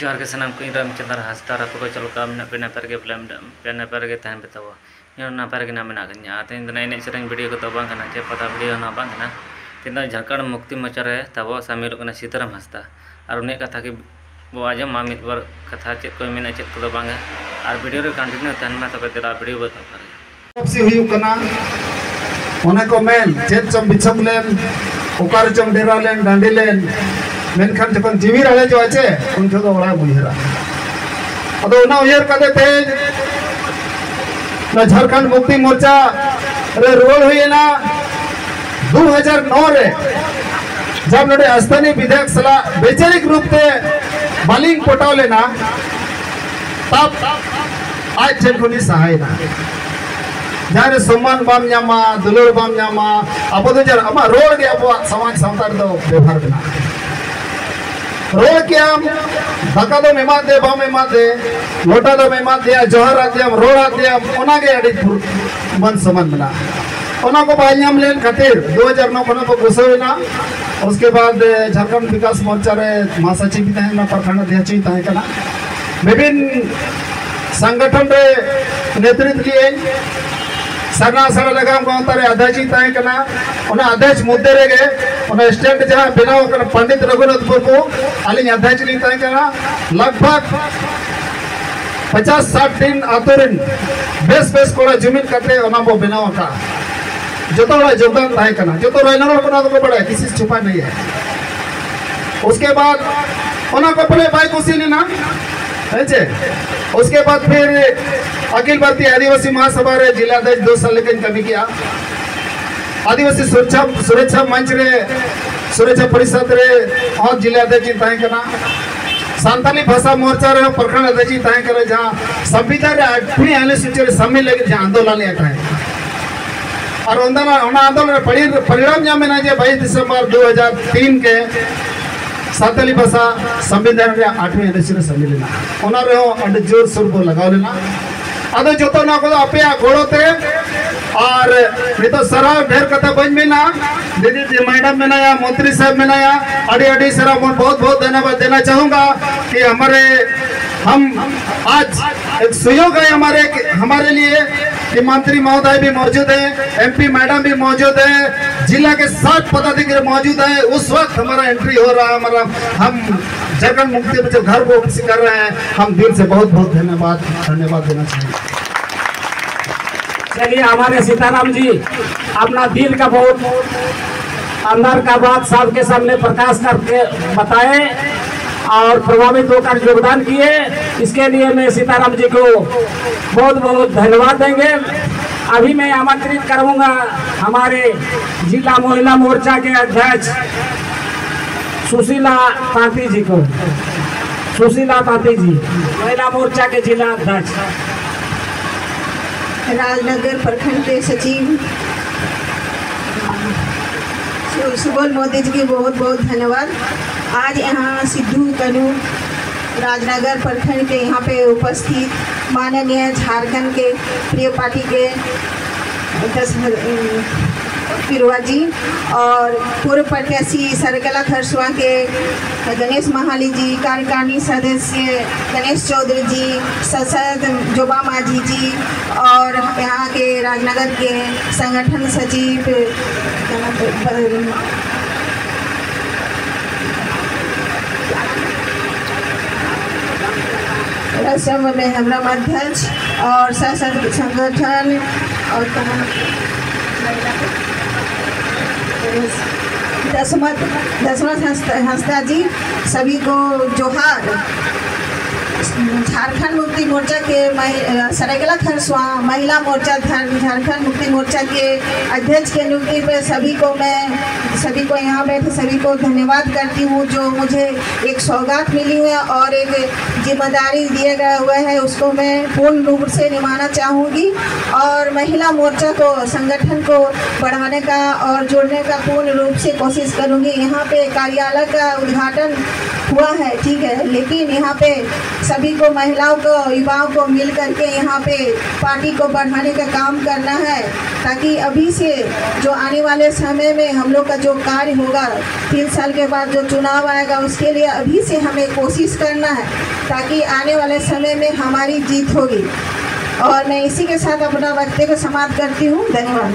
जोहार के सामान को रामचंद्र हांसदा आप को चलका पे नपर के पे नपर के तहन बेतावा इन नपर के नाम तीन दिन एने सेरें वीडियो को तब चे पता वीडियो ना तीन झारखंड मुक्ति मोर्चा रे तब सामिल सीताराम हांसदा और उन्हें कथा की वो आजम मिद बार कथा चेक को मेना चेक को बांगा और वीडियो रे कंटिन्यू तहन मा तब तेरा वीडियो बता सी हुई कना ओना को मेन चेत चम बिछम लेन ओकार चम डेरा लेन डांडी लेन मेनखान जखन जीवी रहे जो आचे उन जो ओड़ा बुझरा अदो ना उयर कदे थे ना झारखंड मुक्ति मोर्चा रे रोल हुई ना 2009 रे जब नडे स्थानीय विधायक सला वैचारिक रूप से बालिंग पटाव लेना तब आज जेखुनी सहाय ना जहाँ सम्मान बाम नामा दुलर बाम नामा अब तो जर अमा रोड के अब समाज सावतार दो व्यवहार बना रोड के हम धक्का दो मेमा दे बाम मेमा दे लोटा दो मेमा दे जोहर आते हम रोड आते हम ओना के अड़ी मन सम्मान बना ओना को बायम लेन खातिर 2009 खना को घोषणा उसके बाद झारखंड विकास मोर्चा रे महासचिव भी तहना प्रखंड अध्यक्ष भी तहना विभिन्न संगठन रे नेतृत्व लिए सरना सर लगाम गांव रे अध्यक्ष तहना अध्यक्ष मुद्दे रे गए स्टेट जहां बनाव पंडित रघुनाथ मुर्मू अली अध्यक्ष ली तहना लगभग 50-60 दिन आतुरिन बेस कोड़ा जमीन कटे बो बनाव का जो योगदान तहना जो को बड़ा किसी से छुपा नहीं है। उसके बाद को पहले बाई कुशी लेना उसके बाद फिर अखिल भारतीय आदिवासी महासभा रे जिला अध्यक्ष 2 साल लेकिन कमी किया आदिवासी सुरक्षा मंच रे सुरक्षा परिषद रे और जिला अध्यक्ष तहना सांताली भाषा मोर्चा रे प्रखंड अध्यक्ष तहना जहाँ संविधान रे 8वीं सूची शामिल लगे जहाँ आंदोलन है और आंदोलन परिणाम जामे ना 22 दिसंबर 2003 के सांताली भाषा संविधान रे 8वीं अनुच्छेद शामिल लेना ओना रे अड जोर शोर को लगाव लेना अदो जतो ना को अपया गोड़ोते और नितो सराव ढेर कथा बन में ना दीदी जी मैडम में नया मंत्री साहब में नया अड़ी सराव बहुत बहुत धन्यवाद देना चाहूंगा कि हम आज एक सहयोग है हमारे लिए कि मंत्री महोदय भी मौजूद है, एमपी मैडम भी मौजूद है, जिला के 60 पदाधिकारी मौजूद है। उस वक्त हमारा एंट्री हो रहा है, हम झारखंड मुक्ति मोर्चा घर को कर रहे हैं। हम दिल से बहुत बहुत धन्यवाद देना चाहेंगे। चलिए हमारे सीताराम जी अपना दिल का बहुत अंदर का बात सबके सामने प्रकाश करके बताए और प्रभावित होकर योगदान किए। इसके लिए मैं सीताराम जी को बहुत बहुत धन्यवाद देंगे। अभी मैं आमंत्रित करूंगा हमारे जिला महिला मोर्चा के अध्यक्ष सुशीला तांती जी को। सुशीला तांती जी महिला मोर्चा के जिला अध्यक्ष। राजनगर प्रखंड के सचिव सुबोल मोदी जी की बहुत बहुत धन्यवाद। आज यहाँ सिद्धू कनू राजनगर प्रखंड के यहाँ पे उपस्थित माननीय झारखंड के प्रिय पार्टी के पिरुआ जी और पूर्व प्रत्याशी सरकला खरसुआ के गणेश महाली जी, कार्यकारिणी सदस्य गणेश चौधरी जी, ससद जोबा माझी जी और यहाँ के राजनगर के संगठन सचिव रसम में हमरा अध्यक्ष और संगठन और दसमत हंसदा जी सभी को जोहार। झारखंड मुक्ति मोर्चा के सरायकला खरसुआ महिला मोर्चा झारखंड मुक्ति मोर्चा के अध्यक्ष के नियुक्ति पे सभी को यहाँ बैठे सभी को धन्यवाद करती हूँ। जो मुझे एक सौगात मिली है और एक जिम्मेदारी दिए गए हुए है उसको मैं पूर्ण रूप से निभाना चाहूँगी और महिला मोर्चा को संगठन को बढ़ाने का और जोड़ने का पूर्ण रूप से कोशिश करूँगी। यहाँ पे कार्यालय का उद्घाटन हुआ है, ठीक है, लेकिन यहाँ पे सभी को, महिलाओं को, युवाओं को मिल करके यहाँ पे पार्टी को बढ़ाने का काम करना है, ताकि अभी से जो आने वाले समय में हम लोग का जो कार्य होगा 3 साल के बाद जो चुनाव आएगा उसके लिए अभी से हमें कोशिश करना है, ताकि आने वाले समय में हमारी जीत होगी। और मैं इसी के साथ अपना वक्तव्य को समाप्त करती हूँ। धन्यवाद।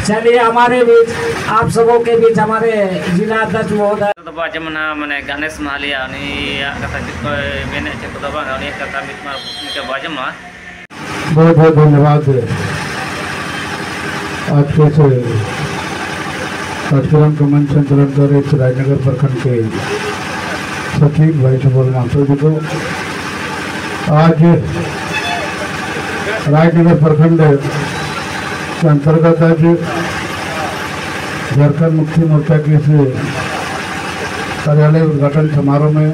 चलिए, हमारे बीच आप सबों के बीच हमारे जिला अध्यक्ष महोदय जमना मैंने गणेश महालिया कथा को मेने कथा कथा बाजमा। बहुत बहुत धन्यवाद। आज के कार्यक्रम का मंच संचालन कर रहे राजनगर प्रखंड के सचिव भाई सुबोध माथुर जी को। आज राजनगर प्रखंड के अंतर्गत आज झारखंड मुक्ति मोर्चा के इस कार्यालय उद्घाटन समारोह में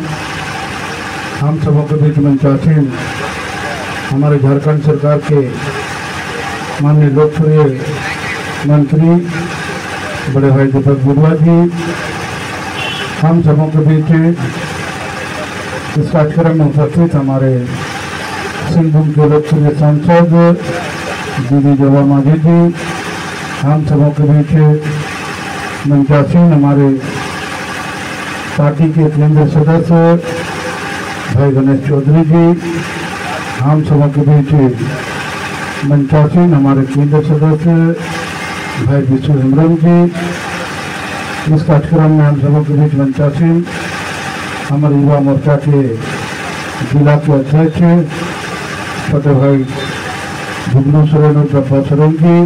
हम सबों के बीच मंचासीन हमारे झारखंड सरकार के माननीय लोकप्रिय मंत्री बड़े भाई दीपक बुर्ला जी हम सबों के बीच इस कार्यक्रम में उपस्थित हमारे सिंहभूम के लोकप्रिय सांसद दीदी जवा माझी जी, हम सबों के बीच मंचासीन हमारे पार्टी के केंद्रीय सदस्य भाई गणेश चौधरी जी, हम सबों के बीच मंचासीन हमारे केंद्रीय सदस्य भाई विशु हेम्ब्रम जी। इस कार्यक्रम में हम सबों के बीच मंचासीन हमारे युवा मोर्चा के जिला के अध्यक्ष छोटे भाई जुगनू सोरेन और डब्बा सोरेन जी,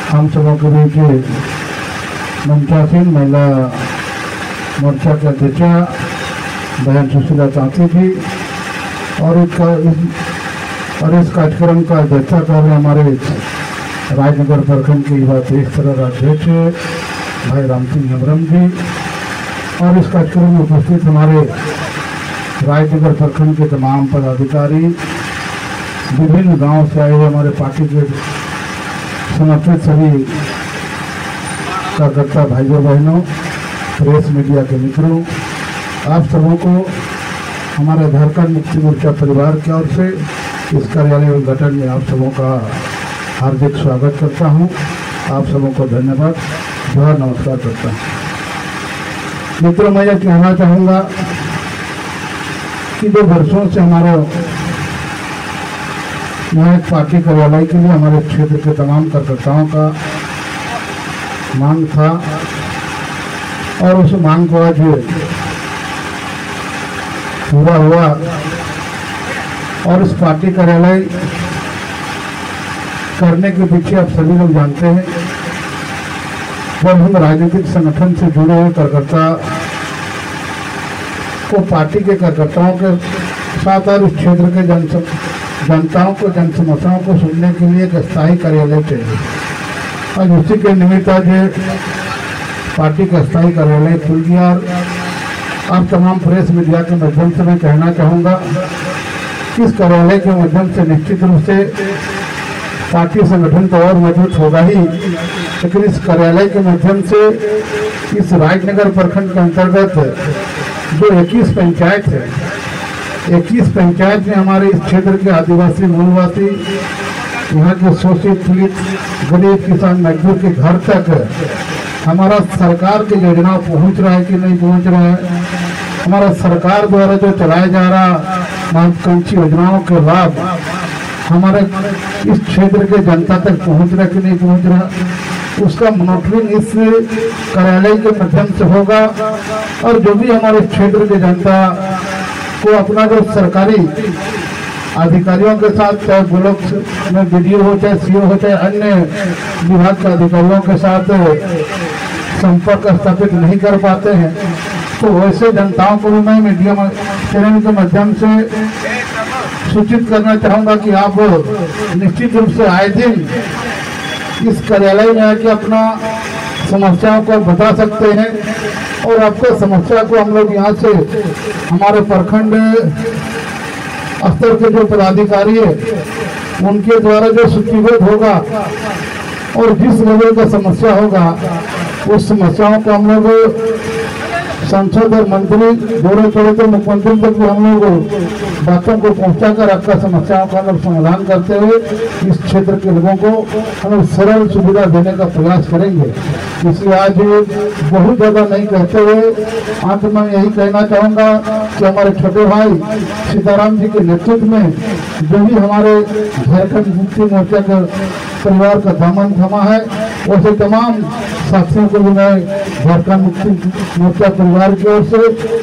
हम सबों के बीच मंचासीन महिला मोर्चा के अध्यक्षा बहन सुशीला तांती जी और इस कार्यक्रम का अध्यक्षता कर रहे हमारे राजनगर प्रखंड के युवा देश तरह अध्यक्ष भाई राम सिंह हेम्ब्रम जी और इस कार्यक्रम में उपस्थित हमारे राजनगर प्रखंड के तमाम पदाधिकारी, विभिन्न गांव से आए हुए हमारे पार्टी के समर्पित सभी कार्यकर्ता भाइयों बहनों, प्रेस मीडिया के मित्रों, आप सबों को हमारे झारखंड मुक्ति मोर्चा परिवार की ओर से इस कार्यालय उद्घाटन में आप सबों का हार्दिक स्वागत करता हूं। आप सबों को धन्यवाद, जोहार, नमस्कार करता हूं। मित्रों, मैं यह कहना चाहूँगा कि 2 वर्षों से हमारा यहाँ एक पार्टी कार्यालय के लिए हमारे क्षेत्र के तमाम कार्यकर्ताओं का मांग था और उस मांग को आज पूरा हुआ और इस पार्टी कार्यालय करने के पीछे आप सभी लोग जानते हैं, जब हम राजनीतिक संगठन से जुड़े हुए कार्यकर्ता को पार्टी के कार्यकर्ताओं के साथ और इस क्षेत्र के जनताओं को, जन समस्याओं को सुनने के लिए एक स्थायी कार्यालय चाहिए। आज उसी के निमित्त आज पार्टी का स्थायी कार्यालय खुल गया और आप तमाम प्रेस मीडिया के माध्यम से मैं कहना चाहूँगा कि इस कार्यालय के माध्यम से निश्चित रूप से पार्टी संगठन तो और मजबूत होगा ही, लेकिन इस कार्यालय के माध्यम से इस राजनगर प्रखंड के अंतर्गत जो 21 पंचायत है, 21 पंचायत में हमारे इस क्षेत्र के आदिवासी मूलवासी, यहाँ के शोषित पीड़ित गरीब किसान मजदूर के घर तक हमारा सरकार की योजना पहुँच रहा है कि नहीं पहुँच रहा है, हमारा सरकार द्वारा जो चलाया जा रहा महत्वाकांक्षी योजनाओं के लाभ हमारे इस क्षेत्र के जनता तक पहुँच रहा कि नहीं पहुँच रहा, उसका मॉनिटरिंग इस कार्यालय के माध्यम से होगा। और जो भी हमारे क्षेत्र के जनता को अपना जो सरकारी अधिकारियों के साथ, चाहे ब्लॉक में बीडीओ हो, चाहे सीओ हो, चाहे अन्य विभाग के अधिकारियों के साथ संपर्क स्थापित नहीं कर पाते हैं, तो वैसे जनताओं को भी मैं मीडिया चैनल के माध्यम से सूचित करना चाहूँगा कि आप निश्चित रूप से आए दिन इस कार्यालय में आके अपना समस्याओं को बता सकते हैं और आपका समस्या को हम लोग यहाँ से हमारे प्रखंड स्तर के जो पदाधिकारी है उनके द्वारा जो सूचीबद्ध होगा और जिस लेवल का समस्या होगा उस समस्याओं को हम लोग संसद और मंत्री दौरे पड़े तो मुख्यमंत्री तक भी हम लोग बातों को पहुंचाकर आपका समस्याओं का हम समाधान करते हुए इस क्षेत्र के लोगों को हम सरल सुविधा देने का प्रयास करेंगे। इसलिए आज बहुत ज़्यादा नहीं कहते हुए अंत में यही कहना चाहूँगा कि हमारे छोटे भाई सीताराम जी के नेतृत्व में जो भी हमारे झारखंड मुक्ति मोर्चा के परिवार का दामन थमा है, वैसे तमाम साथियों को भी मैं झारखंड मुक्ति मोर्चा परिवार की ओर से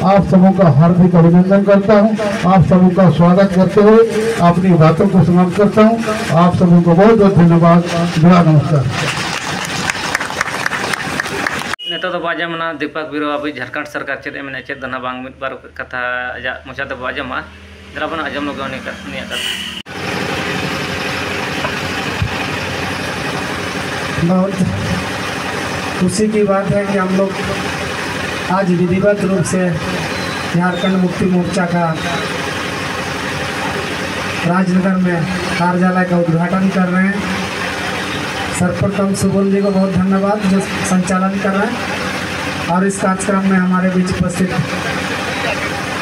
आप सबों का हार्दिक अभिनंदन करता हूं। आप सबों का स्वागत करते हुए अपनी बातों को समाप्त करता हूं। आप सबों को बहुत बहुत धन्यवाद। बड़ा नमस्कार। नेता तो बाजमना दीपक बिरो अभी झारखंड सरकार चेद में चेद दना बांग मिद बार कथा आजा मुचा तो बाजमा जरा बना आजम लोग ने कर बहुत खुशी की बात है कि हम लोग आज विधिवत रूप से झारखंड मुक्ति मोर्चा का राजनगर में कार्यालय का उद्घाटन कर रहे हैं। सर्वप्रथम सुबोल जी को बहुत धन्यवाद जो संचालन कर रहे हैं, और इस कार्यक्रम में हमारे बीच उपस्थित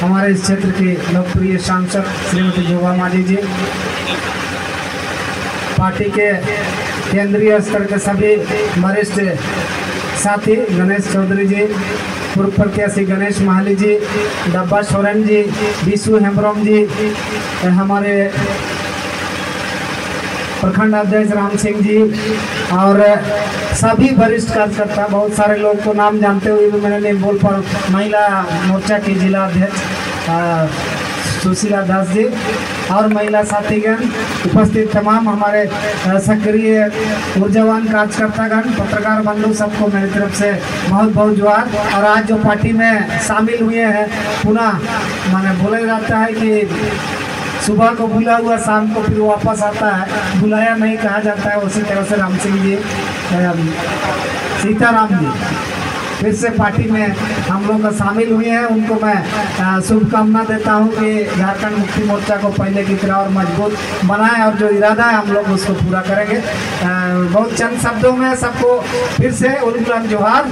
हमारे इस क्षेत्र की लोकप्रिय सांसद श्रीमती जोबा मांझी जी, पार्टी के केंद्रीय स्तर के सभी वरिष्ठ साथी गणेश चौधरी जी, पूर्व प्रत्याशी गणेश महाली जी, डब्बा सोरेन जी, विशु हेम्ब्रम जी, हमारे प्रखंड अध्यक्ष राम सिंह जी और सभी वरिष्ठ कार्यकर्ता, बहुत सारे लोग को नाम जानते हुए भी मैंने नहीं बोल पा, महिला मोर्चा की जिला अध्यक्ष सुशीला दास जी और महिला साथीगण, उपस्थित तमाम हमारे सक्रिय ऊर्जावान कार्यकर्तागण, पत्रकार बंधु, सबको मेरी तरफ से बहुत बहुत जोहार। और आज जो पार्टी में शामिल हुए हैं, पुनः माने बोला जाता है कि सुबह को बुला हुआ शाम को फिर वापस आता है, बुलाया नहीं कहा जाता है। उसी तरह से राम सिंह जी, सीताराम जी फिर से पार्टी में हम लोग शामिल हुए हैं। उनको मैं शुभकामना देता हूं कि झारखंड मुक्ति मोर्चा को पहले की तरह और मजबूत बनाएं, और जो इरादा है हम लोग उसको पूरा करेंगे। बहुत चंद शब्दों में सबको फिर से उलगुलान जोहार।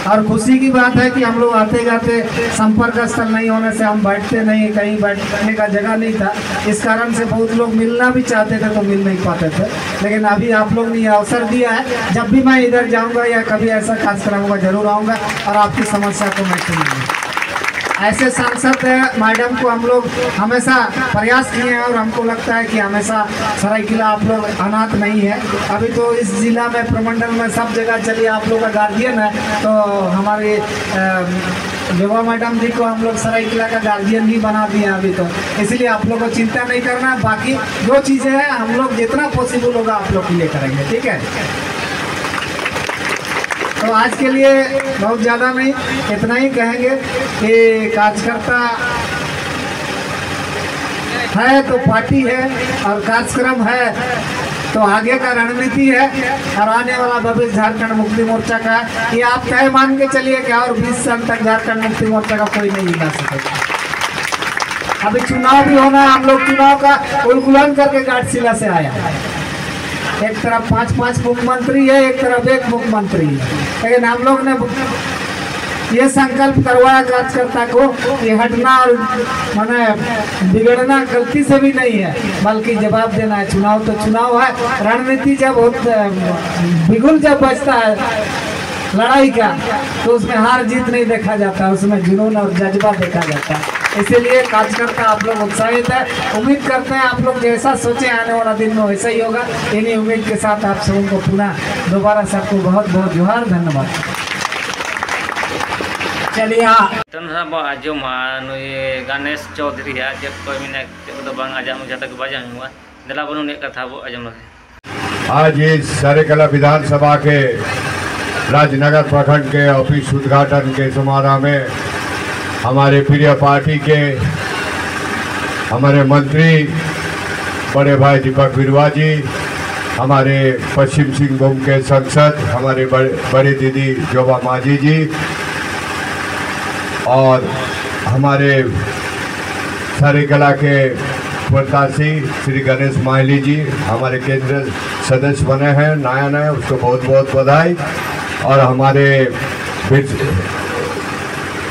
और खुशी की बात है कि हम लोग आते जाते संपर्क स्थल नहीं होने से हम बैठते नहीं, कहीं बैठने का जगह नहीं था, इस कारण से बहुत लोग मिलना भी चाहते थे तो मिल नहीं पाते थे। लेकिन अभी आप लोग ने अवसर दिया है, जब भी मैं इधर जाऊंगा या कभी ऐसा कार्यक्रम होगा जरूर आऊँगा और आपकी समस्या को मैं सुनूंगा। ऐसे सांसद मैडम को हम लोग हमेशा प्रयास किए हैं, और हमको लगता है कि हमेशा सरायकेला आप लोग अनाथ नहीं है। अभी तो इस जिला में प्रमंडल में सब जगह चलिए आप लोग का गार्जियन है, तो हमारे जोबा मैडम जी को हम लोग सरायकेला का गार्जियन भी बना दिए अभी तो, इसलिए आप लोग को चिंता नहीं करना। बाकी जो चीज़ें हैं हम लोग जितना पॉसिबल होगा आप लोग के लिए करेंगे, ठीक है। तो आज के लिए बहुत ज़्यादा नहीं, इतना ही कहेंगे कि कार्यकर्ता है तो पार्टी है, और कार्यक्रम है तो आगे का रणनीति है, और आने वाला भविष्य झारखंड मुक्ति मोर्चा का ये आप तय मान के चलिए कि और 20 साल तक झारखंड मुक्ति मोर्चा का कोई नहीं मिला सकेगा। अभी चुनाव भी होना है, हम लोग चुनाव का उलगुलन करके घाटशिला से आया। एक तरफ 5-5 मुख्यमंत्री है, एक तरफ एक मुख्यमंत्री है, लेकिन हम लोग ने ये संकल्प करवाया कार्यकर्ता को ये हटना और माने बिगड़ना गलती से भी नहीं है, बल्कि जवाब देना है। चुनाव तो चुनाव है, रणनीति जब बिगुल जब बचता है लड़ाई का तो उसमें हार जीत नहीं देखा जाता, उसमें जुनून और जज्बा देखा जाता है। इसीलिए कार्यकर्ता आप लोग उत्साहित है, उम्मीद करते हैं आप लोग जैसा सोचे आने वाला दिन में वैसा ही होगा। इन्हीं उम्मीद के साथ आप सबों को पुनः दोबारा सबको बहुत बहुत जोहार, धन्यवाद। चलिए आजम गणेश चौधरी जब कोई दिला बन कथा आजम आज इस सरायकेला विधानसभा के राजनगर प्रखंड के ऑफिस उद्घाटन के समारोह में हमारे प्रिय पार्टी के हमारे मंत्री बड़े भाई दीपक बिरुआ जी, हमारे पश्चिम सिंहभूम के सांसद हमारे बड़ी दीदी जोबा मांझी जी, और हमारे सरायकेला के प्रत्याशी श्री गणेश महाली जी हमारे केंद्र सदस्य बने हैं, नया नया, उसको बहुत बहुत बधाई। और हमारे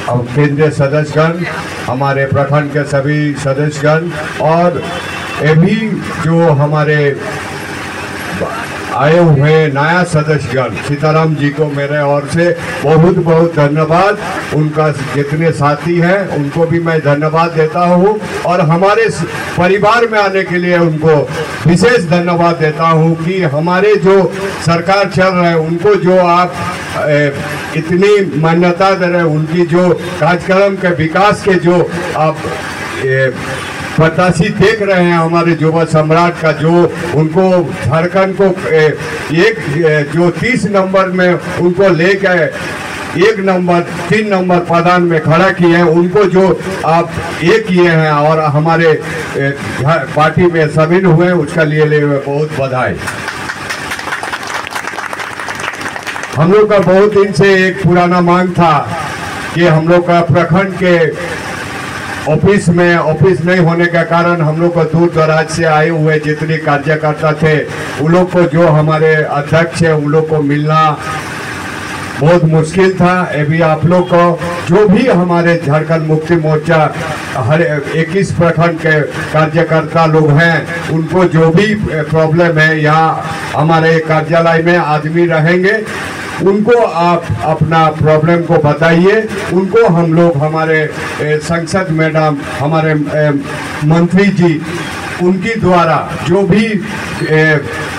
और केंद्रीय सदस्यगण, हमारे प्रखंड के सभी सदस्यगण और ये भी जो हमारे आए हुए नया सदस्यगण, सीताराम जी को मेरे ओर से बहुत बहुत धन्यवाद। उनका जितने साथी हैं उनको भी मैं धन्यवाद देता हूं और हमारे परिवार में आने के लिए उनको विशेष धन्यवाद देता हूं कि हमारे जो सरकार चल रहे हैं उनको जो आप इतनी मान्यता दे रहे हैं, उनकी जो कार्यक्रम के विकास के जो आप प्रत्याशी देख रहे हैं, हमारे युवा सम्राट का जो उनको झारखंड को एक जो 30 नंबर में उनको लेकर 1 नंबर 3 नंबर पदान में खड़ा किए हैं, उनको जो आप ये किए हैं और हमारे पार्टी में शामिल हुए, उसका लिए बहुत बधाई। हम लोग का बहुत दिन से एक पुराना मांग था कि हम लोग का प्रखंड के ऑफिस नहीं होने के कारण हम लोग को दूर दराज से आए हुए जितने कार्यकर्ता थे उन लोग को, जो हमारे अध्यक्ष है उन लोग को मिलना बहुत मुश्किल था। अभी आप लोग को जो भी हमारे झारखंड मुक्ति मोर्चा हर 21 प्रखंड के कार्यकर्ता लोग हैं, उनको जो भी प्रॉब्लम है यहाँ हमारे कार्यालय में आदमी रहेंगे, उनको आप अपना प्रॉब्लम को बताइए। उनको हम लोग हमारे संसद मैडम, हमारे मंत्री जी, उनकी द्वारा जो भी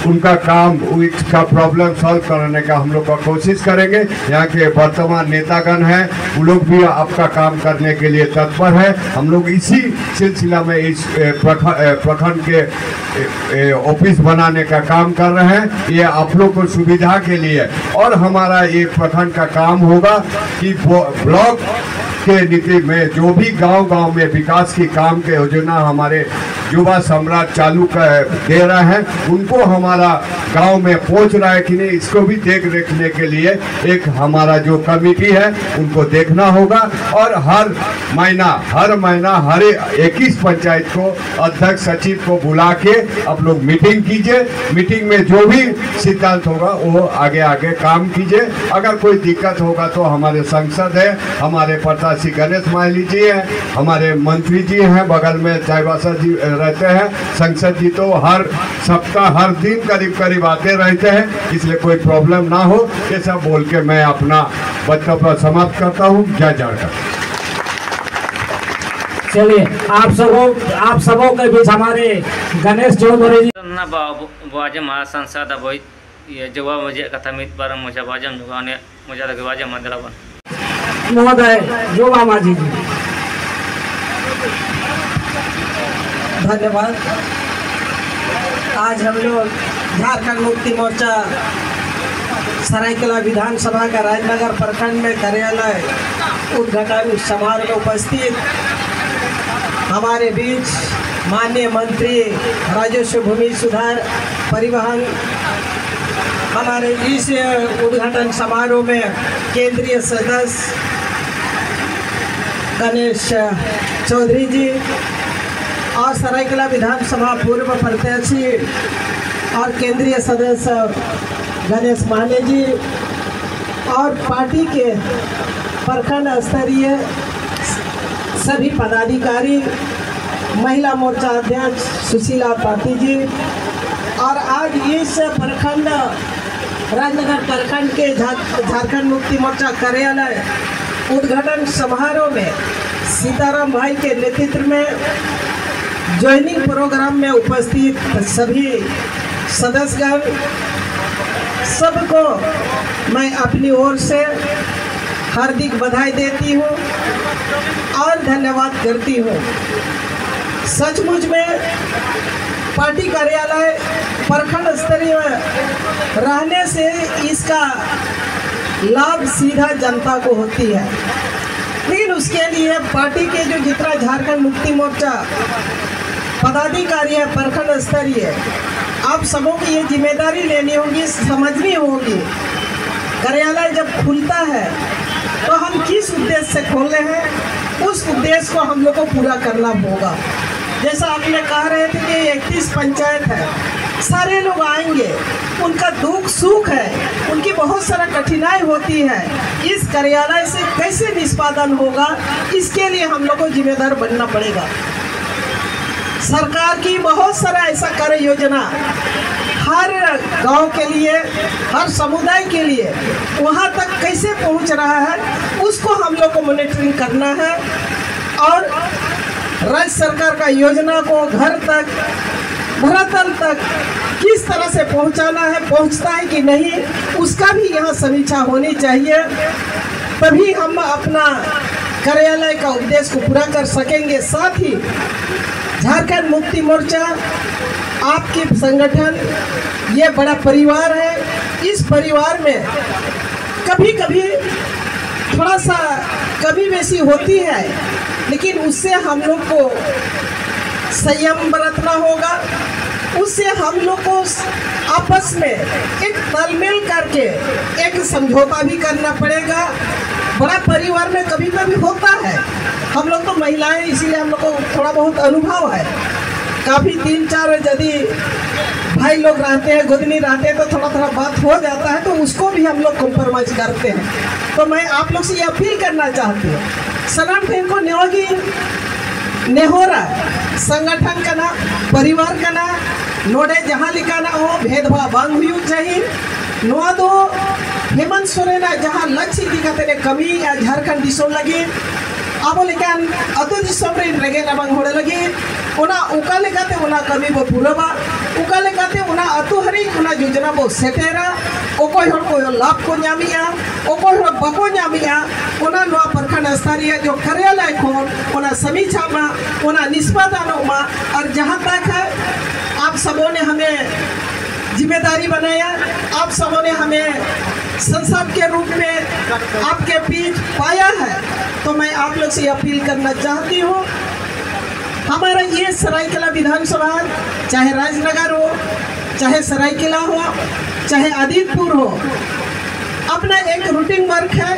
उनका काम, उसका प्रॉब्लम सॉल्व करने का हम लोग का कोशिश करेंगे। यहाँ के वर्तमान नेतागण हैं, वो लोग भी आपका काम करने के लिए तत्पर है। हम लोग इसी सिलसिला में इस प्रखंड के ऑफिस बनाने का काम कर रहे हैं, ये आप लोग को सुविधा के लिए। और हमारा ये प्रखंड का काम होगा कि ब्लॉक के नीति में जो भी गांव-गांव में विकास की काम के योजना हमारे युवा सम्राट चालू दे रहा है, उनको हमारा गांव में पहुंच रहा है कि नहीं, इसको भी देख रेखने के लिए एक हमारा जो कमेटी है उनको देखना होगा। और हर महीना हर 21 पंचायत को अध्यक्ष सचिव को बुला के आप लोग मीटिंग कीजिए। मीटिंग में जो भी सिद्धांत होगा वो आगे काम कीजिए। अगर कोई दिक्कत होगा तो हमारे सांसद है, हमारे प्रत्याशी गणेश माहिली जी हैं, हमारे मंत्री जी हैं, बगल में चाईबासा जी रहते हैं, संसद जी तो हर सप्ताह हर दिन करीब आते रहते हैं, इसलिए कोई प्रॉब्लम ना हो। ये सब बोल के मैं अपना वक्तव्य समाप्त करता हूँ। जय झारखंड। चलिए आप सबों के बीच हमारे गणेश चौधरी जी बाजे महासंसद अब ये जवाब मुझे कथा मित बार मुझे बाजम जुगाने मुझे तक बाजे मंदलावन महोदय जोगा माझी जी। धन्यवाद। आज हम लोग झारखंड मुक्ति मोर्चा सरायकला विधानसभा का राजनगर प्रखंड में कार्यालय उद्घाटन समारोह में उपस्थित हमारे बीच माननीय मंत्री राजस्व, भूमि सुधार, परिवहन, हमारे इस उद्घाटन समारोह में केंद्रीय सदस्य गणेश चौधरी जी और सरायकला विधानसभा पूर्व प्रत्याशी और केंद्रीय सदस्य गणेश माने जी और पार्टी के प्रखंड स्तरीय सभी पदाधिकारी, महिला मोर्चा अध्यक्ष सुशीला पाटिल जी और आज इस प्रखंड राजनगर प्रखंड के झारखंड मुक्ति मोर्चा कार्यालय उद्घाटन समारोह में सीताराम भाई के नेतृत्व में ज्वाइनिंग प्रोग्राम में उपस्थित सभी सदस्यगण, सबको मैं अपनी ओर से हार्दिक बधाई देती हूँ और धन्यवाद करती हूँ। सचमुच में पार्टी कार्यालय प्रखंड स्तरीय रहने से इसका लाभ सीधा जनता को होती है, लेकिन उसके लिए पार्टी के जो जितना झारखंड मुक्ति मोर्चा पदाधिकारी है प्रखंड स्तरीय, आप सबों की ये जिम्मेदारी लेनी होगी, समझनी होगी। कार्यालय जब खुलता है तो हम किस उद्देश्य से खोले हैं, उस उद्देश्य को हम लोग को पूरा करना होगा। जैसा आपने कह रहे थे कि 31 पंचायत है, सारे लोग आएंगे, उनका दुख सुख है, उनकी बहुत सारा कठिनाई होती है। इस कार्यालय से कैसे निष्पादन होगा, इसके लिए हम लोग को जिम्मेदार बनना पड़ेगा। सरकार की बहुत सारा ऐसा कार्य योजना हर गांव के लिए, हर समुदाय के लिए वहां तक कैसे पहुंच रहा है, उसको हम लोग को मॉनिटरिंग करना है। और राज्य सरकार का योजना को घर तक, धरातल तक किस तरह से पहुंचाना है, पहुंचता है कि नहीं, उसका भी यहाँ समीक्षा होनी चाहिए। तभी हम अपना कार्यालय का उद्देश्य को पूरा कर सकेंगे। साथ ही झारखंड मुक्ति मोर्चा आपके संगठन ये बड़ा परिवार है। इस परिवार में कभी कभी थोड़ा सा कभी बेसी होती है, लेकिन उससे हम लोग को संयम बरतना होगा। उससे हम लोग को आपस में एक तालमेल करके एक समझौता भी करना पड़ेगा। बड़ा परिवार में कभी कभी होता है, हम लोग तो महिलाएं, इसीलिए हम लोग को थोड़ा बहुत अनुभव है। काफ़ी 3-4 यदि भाई लोग रहते हैं, गोदनी रहते हैं, तो थोड़ा थोड़ा बात हो जाता है, तो उसको भी हम लोग कॉम्प्रोमाइज करते हैं। तो मैं आप लोग से ये अपील करना चाहती हूँ, सलाम टेन को नेहोगी नेहोरा संगठन का ना, परिवार का ना, नोडे जहाँ लिखा ना हो भेदभाव बांग हुई चाहिए। नोआ दो हेमंत सोरेन जहाँ लक्ष्य दिखाते कमी या झारखंड दिसों लगी अब लेकिन अतो दिसों रेगे रबंग होने लगी उना उका लेकाते उना कमी बो पूरबा उका लेकाते उना अतो हरी उना योजना बो सेटेरा ओकोय हर को लाभ को न्यामिया ओकोय हर बको न्यामिया उना नोआ प्रखंड स्तरीय जो कार्यालय खोन उना समीक्षा में उना निष्पादन में। और जहाँ तक है आप सबों ने हमें जिम्मेदारी बनाया, आप सबों ने हमें संसद के रूप में आपके बीच पाया है, तो मैं आप लोग से अपील करना चाहती हूँ। हमारा ये सरायकेला विधानसभा चाहे राजनगर हो, चाहे सरायकेला हो, चाहे आदितपुर हो, अपना एक रूटीन वर्क है।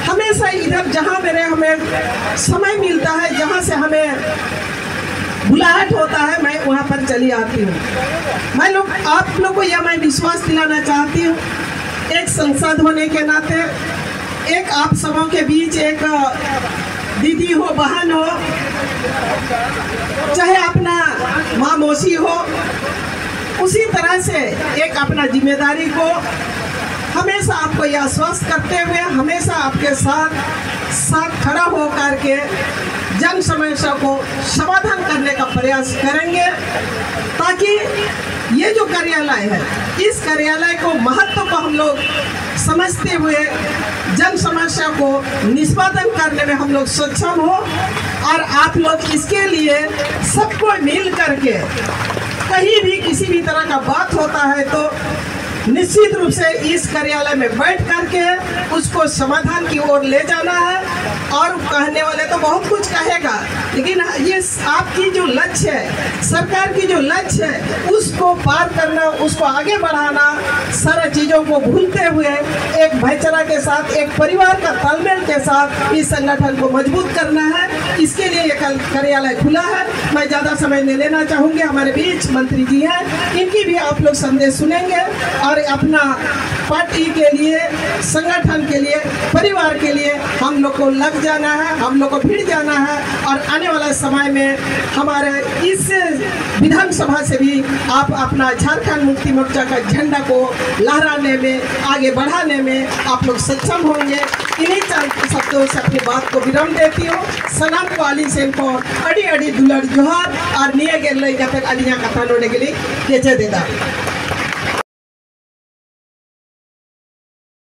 हमेशा इधर जहाँ मेरे हमें समय मिलता है, जहाँ से हमें बुलाहट होता है, मैं वहाँ पर चली आती हूँ। मैं लोग आप लोग को यह मैं विश्वास दिलाना चाहती हूँ, एक संसद होने के नाते, एक आप सबों के बीच एक दीदी हो, बहन हो, चाहे अपना माँ मौसी हो, उसी तरह से एक अपना जिम्मेदारी को हमेशा आपको यह आश्वस्त करते हुए हमेशा आपके साथ खड़ा होकर के जन समस्या को समाधान करने का प्रयास करेंगे, ताकि ये जो कार्यालय है, इस कार्यालय को महत्व को हम लोग समझते हुए जन समस्या को निष्पादन करने में हम लोग सक्षम हो। और आप लोग इसके लिए सबको मिल करके कहीं भी किसी भी तरह का बात होता है तो निश्चित रूप से इस कार्यालय में बैठ करके उसको समाधान की ओर ले जाना है। और कहने वाले तो बहुत कुछ कहेगा, लेकिन ये आपकी जो लक्ष्य है, सरकार की जो लक्ष्य है, उसको पार करना, उसको आगे बढ़ाना, सारा चीज़ों को भूलते हुए एक भाईचारा के साथ, एक परिवार का तालमेल के साथ इस संगठन को मजबूत करना है। इसके लिए ये कार्यालय खुला है। मैं ज़्यादा समय नहीं लेना चाहूँगी, हमारे बीच मंत्री जी हैं, इनकी भी आप लोग संदेश सुनेंगे और अपना पार्टी के लिए, संगठन के लिए, परिवार के लिए हम लोग को लग जाना है, हम लोग को भिड़ जाना है। और आने वाला समय में हमारे इस विधानसभा से भी आप अपना झारखंड मुक्ति मोर्चा का झंडा को लहराने में, आगे बढ़ाने में आप लोग सक्षम होंगे। इन्हीं शब्दों से अपनी बात को विराम देती हूँ। सलाम को आली सेन को अड़ी अड़ी दुलड़ जोहार और निये गेल जाकर अलिया कथा नोड़े के लिए केचे देता।